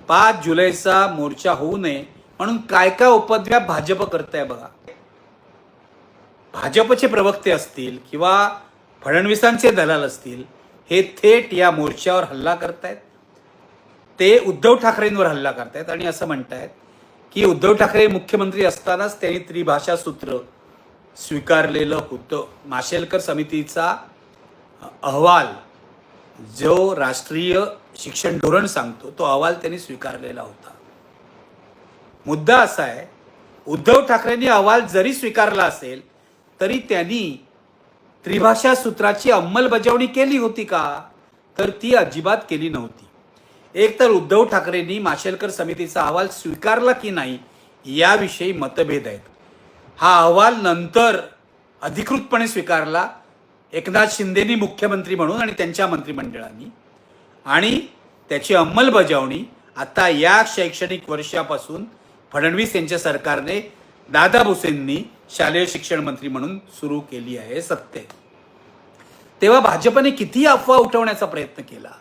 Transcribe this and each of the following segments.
5 जुलैचा मोर्चा होऊ नये म्हणून काय काय उपद्व्याप भाजप करताय बघा. भाजपचे प्रवक्ते असतील किंवा फडणवीसांचे दलाल असतील, हे थेट या मोर्चावर हल्ला करतायत. ते उद्धव ठाकरेंवर हल्ला करतायत आणि असं म्हणतायत की उद्धव ठाकरे मुख्यमंत्री असतानाच त्यांनी त्रिभाषा सूत्र स्वीकारलेलं होतं. माशेलकर समितीचा अहवाल जो राष्ट्रीय शिक्षण धोरण सांगतो तो अहवाल त्यांनी स्वीकारलेला होता. मुद्दा असा आहे, उद्धव ठाकरेंनी अहवाल जरी स्वीकारला असेल तरी त्यांनी त्रिभाषा सूत्राची अंमलबजावणी केली होती का? तर ती अजिबात केली नव्हती. एक तर उद्धव ठाकरेंनी माशेलकर समितीचा अहवाल स्वीकारला की नाही याविषयी मतभेद आहेत. हा अहवाल नंतर अधिकृतपणे स्वीकारला एकनाथ शिंदेनी मुख्यमंत्री म्हणून आणि त्यांच्या मंत्रिमंडळाने, आणि त्याची अंमलबजावणी आता या शैक्षणिक वर्षापासून फडणवीस यांच्या सरकारने दादा भुसेंनी शालेय शिक्षण मंत्री म्हणून सुरू केली आहे. सत्य. तेव्हा भाजपने कितीही अफवा उठवण्याचा प्रयत्न केला,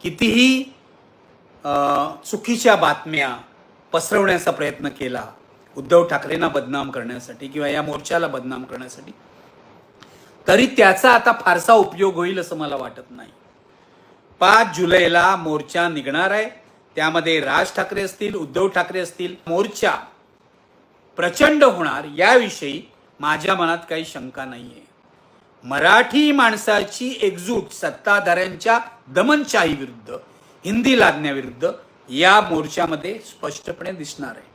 कितीही चुकीच्या बातम्या पसरवण्याचा प्रयत्न केला उद्धव ठाकरेंना बदनाम करण्यासाठी किंवा या मोर्चाला बदनाम करण्यासाठी, तरी त्याचा आता फारसा उपयोग होईल असं मला वाटत नाही. 5 जुलैला मोर्चा निघणार आहे. त्यामध्ये राज ठाकरे असतील, उद्धव ठाकरे असतील. मोर्चा प्रचंड होणार याविषयी माझ्या मनात काही शंका नाहीये. मराठी माणसाची एकजूट सत्ताधाऱ्यांच्या दमनशाही विरुद्ध, हिंदी लादण्याविरुद्ध या मोर्चामध्ये स्पष्टपणे दिसणार आहे.